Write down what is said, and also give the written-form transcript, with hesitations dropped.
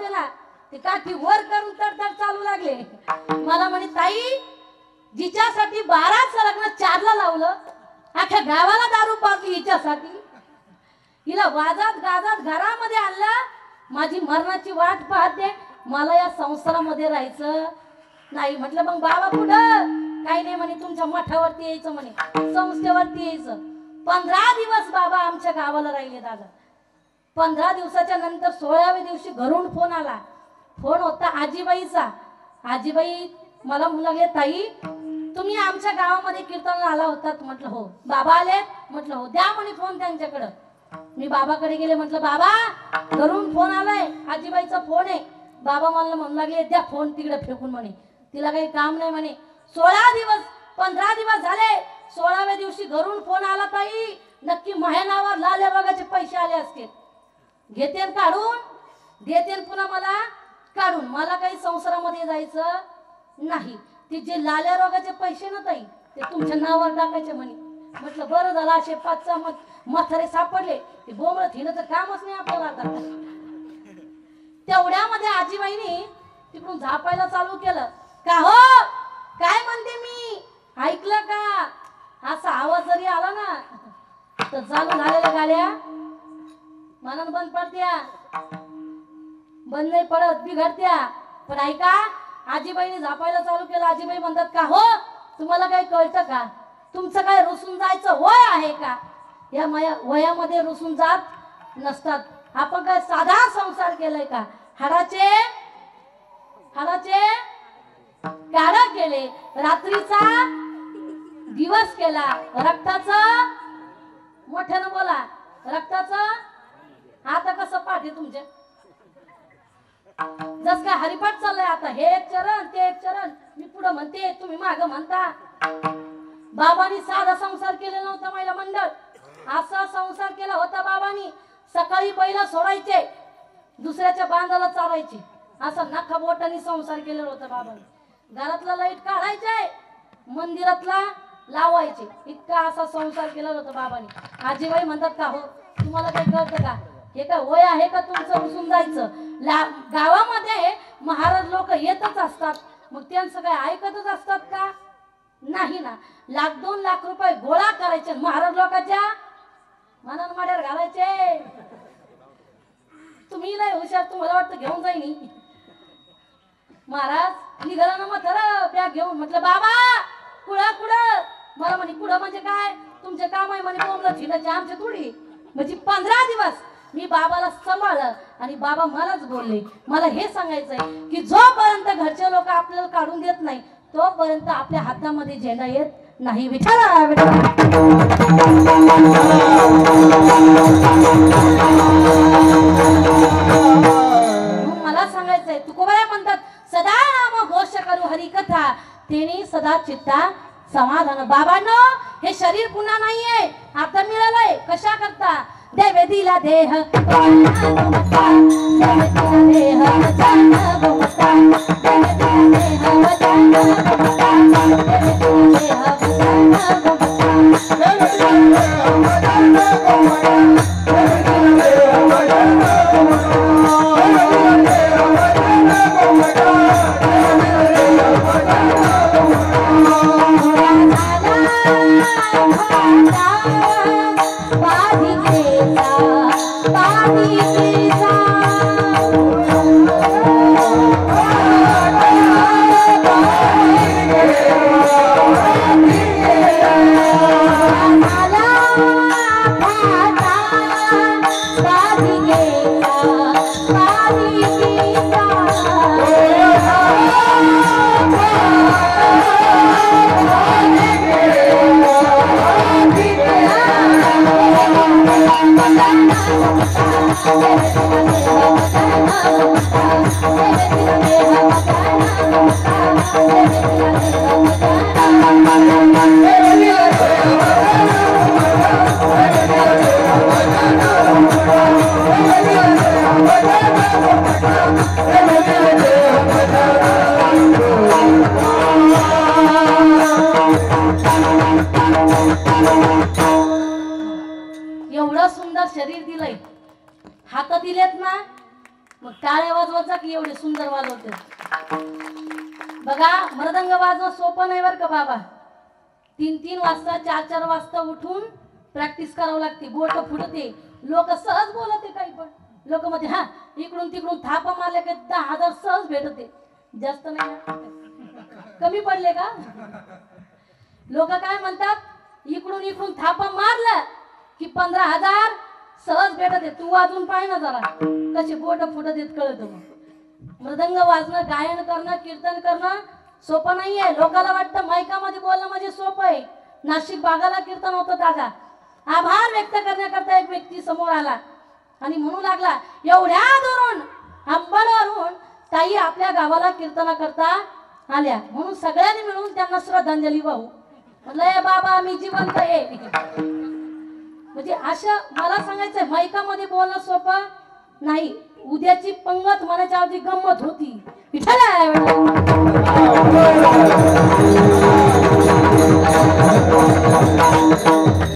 गेला ते काठी वर करून तडतड चालू लागले. मला म्हणे ताई जिच्यासाठी 12चं लग्न 4ला लावलं अख्ख्या गावाला दारू पाजली हिच्यासाठी हिला वाजत गाजत घरामध्ये आणलं. माझी मरणाची वाट पाहते मला या संसारामध्ये राहायचं नाही. म्हटलं मग बाबा कुठं? काही नाही म्हणे तुमच्या मठावरती यायचं म्हणे संस्थेवरती यायचं. 15 दिवस बाबा आमच्या गावाला राहिले दादा. 15 दिवसाच्या नंतर 16व्या दिवशी घरून फोन आला. फोन होता आजीबाईचा. आजीबाई मला म्हणू लागले ताई तुम्ही आमच्या गावामध्ये कीर्तनाला आला होतात. म्हटलं हो. बाबा आले? म्हटलं हो. द्या म्हणे फोन त्यांच्याकडं. मी बाबाकडे गेले. म्हटलं बाबा घरून फोन आलाय आजीबाईचा फोन आहे. बाबा मला म्हणू लागले द्या फोन तिकडे फेकून म्हणे तिला काही काम नाही म्हणे. 16 दिवस 15 दिवस झाले. 16व्या दिवशी घरून फोन आला ताई नक्की महिनावर लाल्या बघाचे पैसे आले असतील. घेतेन काढून देतेन पुन्हा मला काढून. मला काही संसारामध्ये जायचं नाही. ते जे लाल्या रोगाचे पैसे ना ताई ते तुमच्या नावावर टाकायचे म्हणे. म्हटलं बरं झालं असे 5 म्हातारे सापडले. ते बोंबळत हिंडचं कामच नाही आपल्याला आता. तेवढ्यामध्ये आजीबाईनी तिकडून झापायला चालू केलं. का हो काय म्हणते मी ऐकलं का? असा आवाज जरी आला ना तर चालू झालेल्या गाड्या मनान बंद पडत्या. बंद नाही पडत बिघडत्या. पण ऐका आजीबाईने झापायला चालू केलं. आजीबाई म्हणतात का हो तुम्हाला काही कळतं का? तुमचं काय रुसून जायचं वय आहे का? या वयामध्ये रुसून जात नसतात. आपण काय साधा संसार केलाय का? हाडाचे काढा केले. रात्रीचा दिवस केला. रक्ताचं मोठ्यानं बोला रक्ताचं आता कसं पाठी तुमचे जस काय हरिपाठ चाललंय आता. हे एक चरण ते एक चरण. मी पुढे म्हणते तुम्ही माग म्हणता. बाबांनी साधा संसार केलेला नव्हता महिला मंडळ. असा संसार केला होता बाबांनी. सकाळी बैल सोडायचे दुसऱ्याच्या बांधाला चालायचे. असा नखा बोटाने संसार केलेला होता बाबांनी. घरातला लाईट काढायचे मंदिरातला लावायचे. इतका असा संसार केला होता बाबांनी. आजीबाई म्हणतात का हो तुम्हाला काही कळतं का? हे काय वय आहे का तुमचं रुसून जायचं? गावामध्ये महाराज लोक येतच असतात मग त्यांचं काय ऐकतच असतात का? नाही ना. 1,00,000-2 लाख रुपये गोळा करायचे महाराज लोकांच्या मनान माड्यावर घालायचे. तुम्ही लय हुशार तुम्हाला वाटतं घेऊन जाईनी. महाराज निघाला ना मग बॅग घेऊन. म्हटलं बाबा कुठं? मला म्हणे कुठं म्हणजे काय तुमचे काम आहे म्हणे बोंबलं छिडाचे आमचे थोडी. म्हणजे 15 दिवस मी बाबाला सांभाळलं आणि बाबा मलाच बोलले. मला हे सांगायचंय की जोपर्यंत घरचे लोक आपल्याला काढून देत नाही तोपर्यंत आपल्या हातामध्ये झेंडा येत नाही. विचारा मला सांगायचंय तुकोबाया म्हणतात सदा नाम घोष करू हरी कथा तेने सदा चित्ता समाधान. बाबांनो हे शरीर पुन्हा नाहीये आता मिळालंय. कशा करता? देवे दिला देह एवढं सुंदर शरीर दिलंय. हात दिलेत ना मग टाळ्या वाजवायचा की एवढे सुंदर वाजवते. बघा मृदंग वाजवणं सोपं नाही बरं का बाबा. 3-3 वाजता 4-4 वाजता उठून प्रॅक्टिस करावं लागते. बोट फुटते, लोक सहज बोलते. काही पण लोक मध्ये हा इकडून तिकडून थापा मारले की 10,000 सहज भेटते. जास्त नाही ना? कमी पडले का? लोक काय म्हणतात, इकडून इकडून थापा मारला की 15,000 सहज भेटते. तू वाजून पाय ना जरा कसे बोट फुटत येत कळत. मृदंग वाजणं, गायन करणं, कीर्तन करणं सोपं नाहीये. लोकांना वाटतं मायकामध्ये बोलणं म्हणजे सोपं आहे. नाशिक भागाला कीर्तन होतं दादा. आभार व्यक्त करण्याकरता एक व्यक्ती समोर आला आणि म्हणू लागला, एवढ्या दुरून अंबडवरून ताई आपल्या गावाला कीर्तना करता आल्या, म्हणून सगळ्यांनी मिळून त्यांना श्रद्धांजली वाहू. म्हणलं बाबा मी जिवंत आहे. म्हणजे असं मला सांगायचंय, मायकामध्ये बोलणं सोपं नाही. उद्याची पंगत म्हणायच्या आधी गंमत होती. विठ्ठल